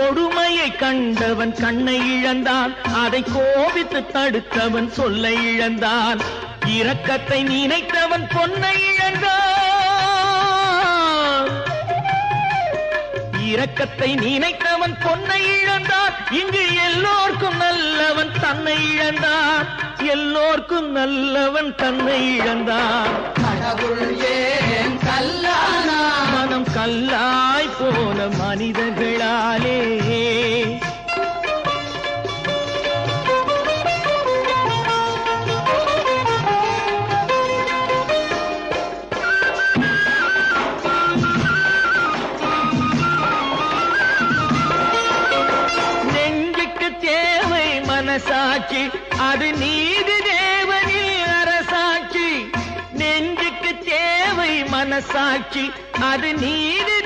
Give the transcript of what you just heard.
கொடுமையை கண்டவன் கண்ணை இழந்தான், அதை கோபித்து தடுத்தவன் சொல்லை இழந்தான். இரக்கத்தை நினைத்தவன் பொன்னை இழந்தான், இரக்கத்தை நினைத்தவன் பொன்னை இழந்தான். இங்கு எல்லோர்க்கும் நல்லவன் தன்னை இழந்தான், எல்லோர்க்கும் நல்லவன் தன்னை இழந்தான். கடவுள் ஏன் கல்லானா? மனம் கல்லாய் போன மனிதர்களாலே. நெஞ்சுக்கு தேவை மனசாட்சி, அது நீதி தேவனில் அரசாட்சி. நெஞ்சுக்கு தேவை மனசாட்சி, அது நீதி